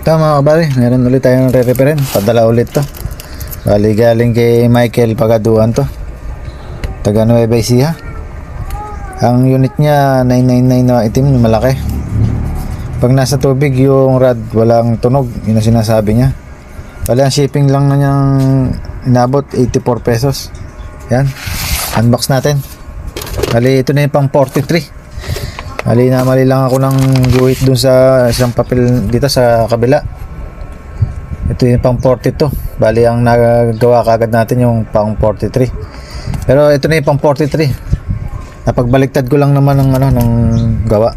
Ito mga kabali, meron ulit tayong re-referent. Padala ulit to. Bali galing kay Michael Pagaduan to, taga Nueva Ecija. Ang unit niya 999 na itim, malaki. Pag nasa tubig yung rod walang tunog, yun ang sinasabi niya. Bali ang shipping lang na niyang inabot 84 pesos. Yan, unbox natin. Bali ito na yung pang 43. Bali namali lang ako ng guhit dun sa isang papel dito sa kabila. Ito yung pang 42. Bali ang nagawa kagad natin yung pang 43. Pero ito na yung pang 43. Napagbaliktad ko lang naman ng ng gawa.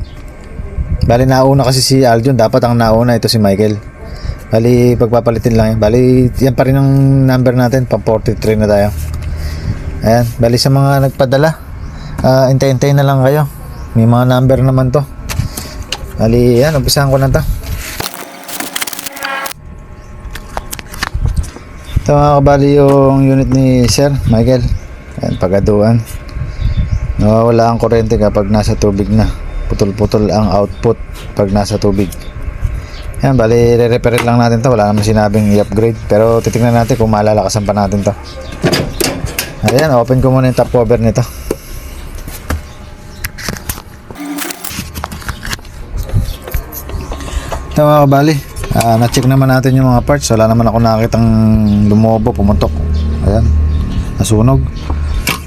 Bali nauna kasi si Aljon, dapat ang nauna ito si Michael. Bali pagpapalitin lang yan. Bali yan pa rin ang number natin, pang 43 na tayo. Ayan, bali sa mga nagpadala, hintay-hintay na lang kayo. May mga number naman to. Bali yan, umpisahan ko na to. Ito mga kabali yung unit ni Sir Michael. Ayan, Pagaduan. Nawawala ang kuryente kapag nasa tubig na. Putol-putol ang output pag nasa tubig. Ayan, bali re-repair lang natin to. Wala naman sinabing i-upgrade. Pero titingnan natin kung malalakasan pa natin to. Ayan, open ko muna yung top cover nito. Ito mga kabali, na-check naman natin yung mga parts. Wala naman ako nakakitang lumobo, pumuntok. Ayan, nasunog.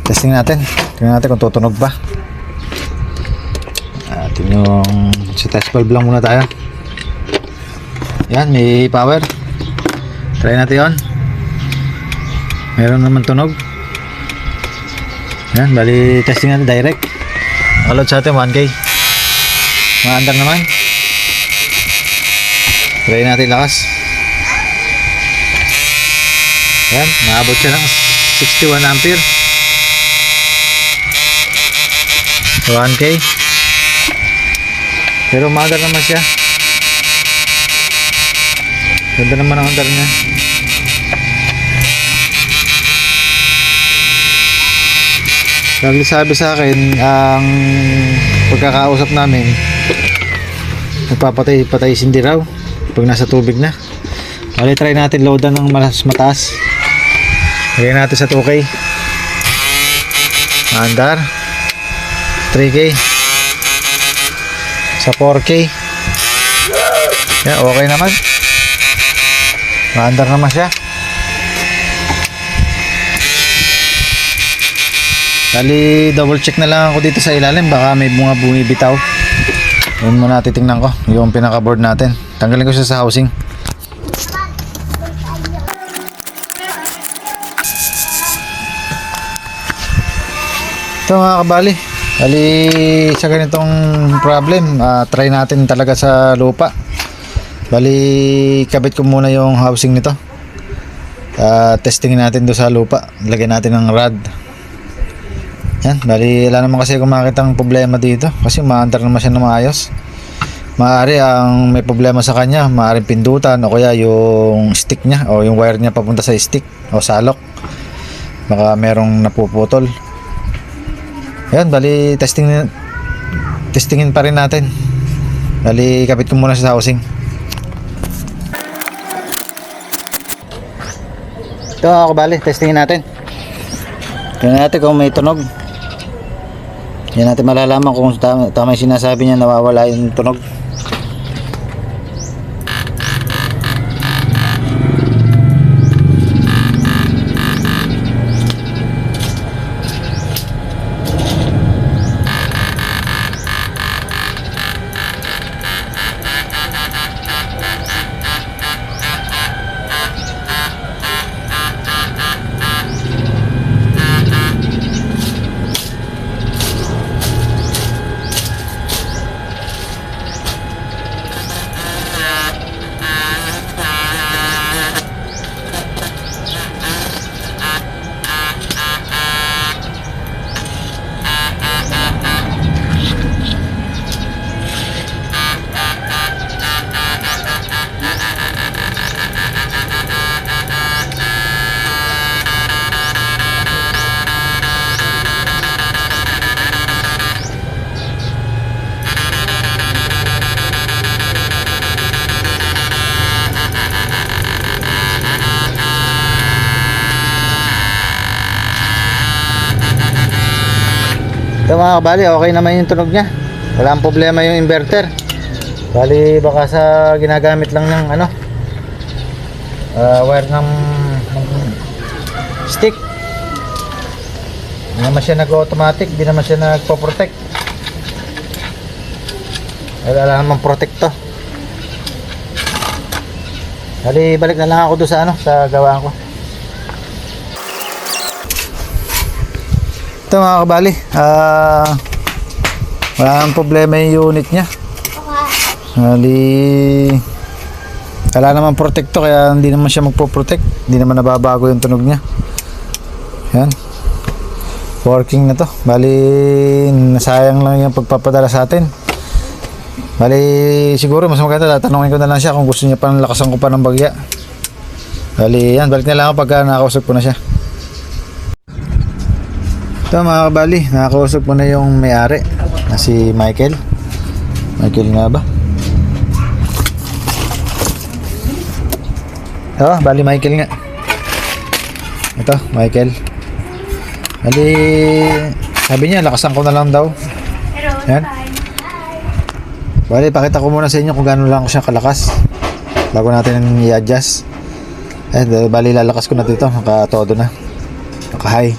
Testing natin. Tingnan natin kung tutunog pa. Atin yung sa test valve lang muna tayo. Ayan, may power. Try natin yun. Meron naman tunog. Ayan, bali testing natin direct. Nakalod sa atin 1K. Maandar naman. Try natin lakas. Ayan, naabot siya ng 61 ampere. 1K. Pero maandar naman siya. Ganda naman ang andar niya. Sabi sa akin, ang pagkakausap namin, nagpapatay sindi raw pag nasa tubig na. Bali try natin loadan ng mas mataas. Lagyan natin sa 2K. Andar 3K. Sa 4K. Yeah, okay naman. Maandar naman siya. Bali double check na lang ako dito sa ilalim, baka may mga bumibitaw. Yun muna titingnan ko yung pinaka board natin. Tanggalin ko siya sa housing. Ito mga kabali, bali sa ganitong problem, try natin talaga sa lupa. Bali kabit ko muna yung housing nito. Testingin natin do sa lupa. Lagyan natin ng rod. Yan, bali wala naman kasi akong makitang problema dito kasi maandar naman siya na maayos. Maaari ang may problema sa kanya, maaaring pindutan o kaya yung stick niya o yung wire niya papunta sa stick o salok. Baka merong napuputol. Yan, bali testingin pa rin natin. Bali kapit ko muna sa housing. Ito ako bali, testingin natin. Tingnan natin kung may tunog. Yan natin malalaman kung tama yung sinasabi niya, nawawala yung tunog. Ito mga kabali, okay naman yung tunog niya. Walang problema yung inverter. Bali baka sa ginagamit lang ng ano, wire ng stick. Hindi naman siya nag-automatic, hindi naman siya nagpo-protect. Wala namang protect to. Bali balik na lang ako doon sa ano, sa gawaan ko. Ito mga kabali, wala nang problema yung unit nya. Bali wala naman protecto, kaya hindi naman siya magpo-protect, hindi naman nababago yung tunog nya. Yan, working na to. Bali nasayang lang yung pagpapadala sa atin. Bali siguro mas maganda tatanungin ko na lang siya kung gusto niya pa ng lakasan ko pa ng bagya. Bali yan, balik na lang ako pagka nakausap ko na siya. Ito mga kabali, nakakausap ko na yung may-ari na si Michael nga ba? Ito, bali Michael nga. Ito, Michael. Bali sabi niya lakasan ko na lang daw. Yan. Bali pakita ko muna sa inyo kung gaano lang siya kalakas bago natin i-adjust. Bali lalakas ko na dito, naka-todo na, naka-high.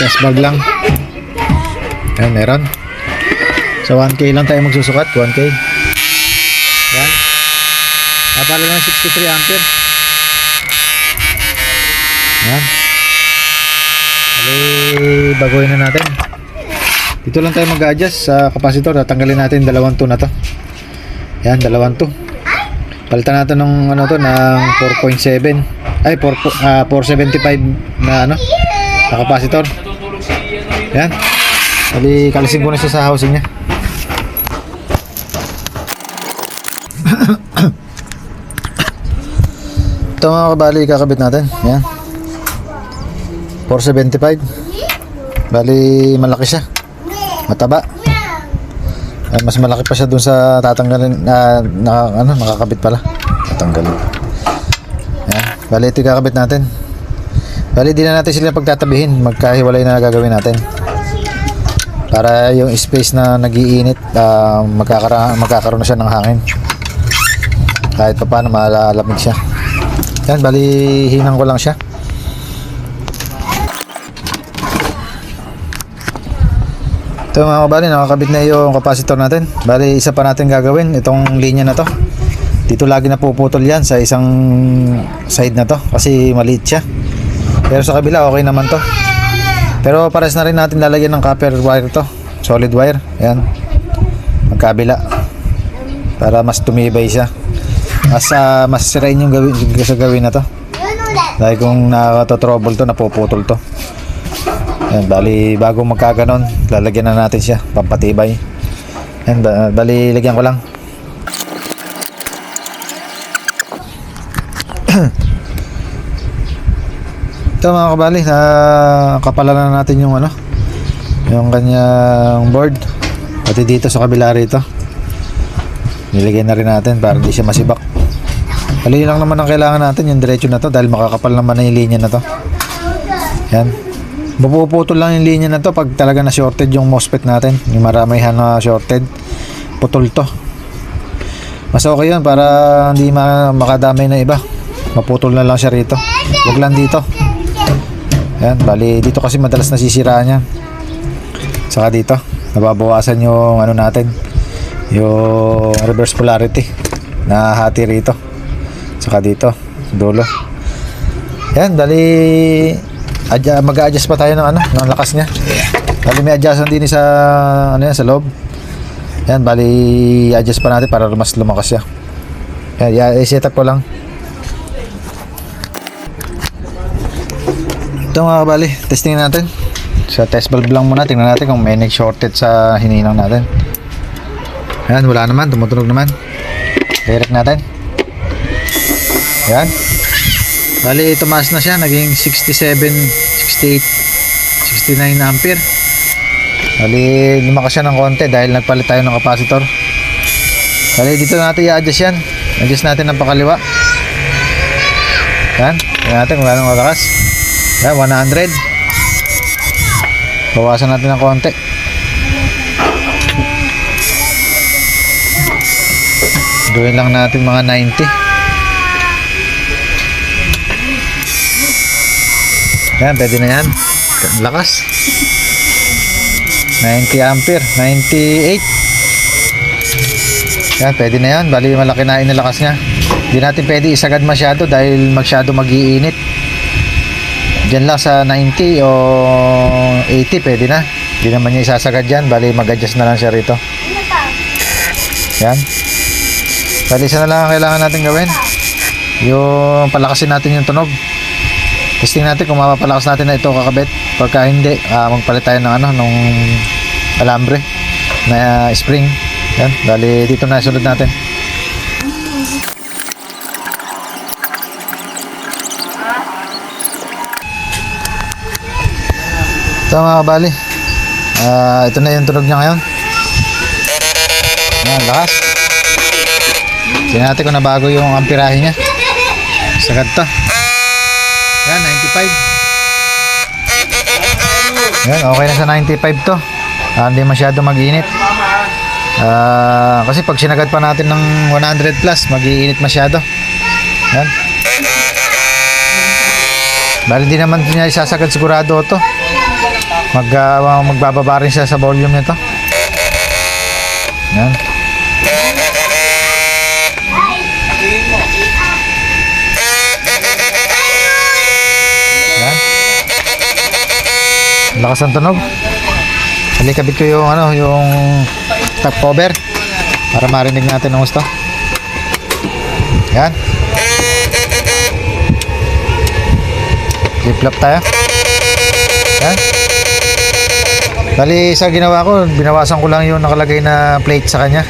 Test bag lang. Ayan, meron. So 1K lang tayo magsusukat, 1K. Ayan. Papalo na 63 ampere. Ayan. Bali, baguhin na natin. Dito lang tayo mag-adjust sa capacitor. Tatanggalin natin dalawang 2 na to. Ayan, dalawang 2. Palitan natin ng ano to, ng 4.7. Ay, 475 na ano, na capacitor. Yan. Bali, kalisin ko na siya sa housing niya. Ito mga kabali, kakabit natin. Yan. 475. Bali, malaki siya. Mataba. Mas malaki pa siya dun sa tatanggalin nakakabit pala. Tatanggalin. Yan. Bali, ito kakabit natin. Bali, di na natin sila pagtatabihin. Magkahiwalay na gagawin natin. Para yung space na nag-iinit, magkakaroon na siya ng hangin. Kahit pa paano malalamig siya. Yan, bali hinang ko lang siya. Ito mga kabali, nakakabit na yung capacitor natin. Bali, isa pa natin gagawin, itong linya na to. Dito lagi na puputol yan sa isang side na to kasi maliit siya. Pero sa kabila okay naman to. Pero pares na rin natin lalagyan ng copper wire to, solid wire. Ayan, magkabila para mas tumibay siya. Mas sirain yung gawin na to. Dahil kung nakaka-trouble to, napuputol to. Ayan, bali bago magkaganon, lalagyan na natin siya, pampatibay. Ayan, bali lagyan ko lang. Ito mga kabali, kapalan na natin yung ano, yung kanyang board. Pati dito sa kabila rito, nilagyan na rin natin para hindi siya masibak. Bali lang naman ang kailangan natin, yung diretso na to, dahil makakapal naman na yung linya na to. Yan. Mapuputol lang yung linya na to pag talaga na shorted yung MOSFET natin, yung maramihan na shorted, putol to. Mas okay yun para hindi makadamay na iba. Maputol na lang siya rito, huwag lang dito. Yan, bali dito kasi madalas nasisiraan yan. Saka dito nababawasan yung ano natin, yung reverse polarity na hati rito. Saka dito dulo. Yan, bali mag-a-adjust pa tayo ng ano, ng lakas niya. Bali may adjustan din sa ano yan, sa loob. Yan, bali i-adjust pa natin para mas lumakas siya. Yan, i-set up ko lang. Ito mga kabali, testing natin sa test bulb lang muna. Tingnan natin kung may nag-shorted sa hininang natin. Ayan, wala naman, tumutunog naman. Direct natin. Ayan, bali tumaas na siya, naging 67, 68, 69 ampere. Bali lumakas siya ng konti dahil nagpalit tayo ng capacitor. Bali dito natin i-adjust yan. Adjust natin ng pakaliwa. Ayan, tingnan natin kung gano'ng kalakas. Yan, 100. Bawasan natin ng konti. Gawin lang natin mga 90. Yan, pwede na yan. Lakas. 90 ampere, 98. Yan, pwede na yan. Bali, malaki na inalakas niya. Hindi natin pwede isagad masyado dahil masyado mag-iinit. Diyan lang sa 90 o 80, pwede na. Hindi naman niya isasagad dyan. Bali, mag-adjust na lang siya rito. Yan. Bali, isa na lang ang kailangan natin gawin. Yung palakasin natin yung tunog. Testing natin kung mapapalakas natin na ito kakabit. Pagka hindi, magpalit tayo ng nung alambre na spring. Yan, bali dito na sunod natin. Ito mga kabali. Ito na yung tunog niya ngayon. Yan, lakas. Tingnan natin kung nabago yung amperahe niya. Sagad to. Yan, 95. Yan, okay na sa 95 to. Hindi masyado mag-iinit. Kasi pag sinagad pa natin ng 100 plus, mag-iinit masyado. Yan. Bali di naman niya isasagad sigurado to. Magbababa rin siya sa volume nito. Yan. Yan. Lakas ang tunog. Halikabit ko yung yung top cover para marinig natin ang gusto. Yan. Flip-flop tayo. Yan. Bali sa ginawa ko, binawasan ko lang yung nakalagay na plate sa kanya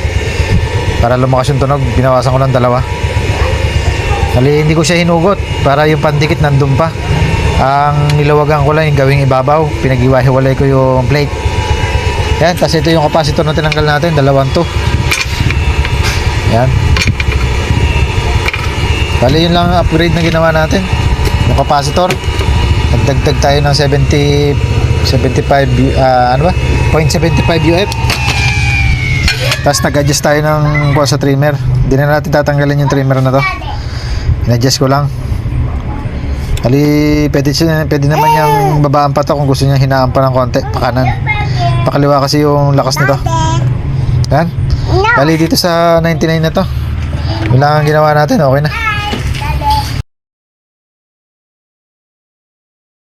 para lumakas yung tunog. Binawasan ko lang dalawa. Bali hindi ko siya hinugot para yung pandikit nandun pa. Ang nilawagan ko lang yung gawing ibabaw. Pinag-iwahiwalay ko yung plate. Yan, tapos ito yung capacitor na tinanggal natin, 2.2. Yan. Bali yun lang ang upgrade na ginawa natin. Yung capacitor. Nagdagdag tayo ng 0.75 UF. Tapos nag-adjust tayo ng sa trimmer. Hindi na natin tatanggalin yung trimmer na to. In-adjust ko lang. Bali, pwede naman yung babaan pa to kung gusto niya hinaan pa ng konti, pakanan. Pakaliwa kasi yung lakas nito. Yan. Bali dito sa 99 na to. Yun lang ang ginawa natin, okay na.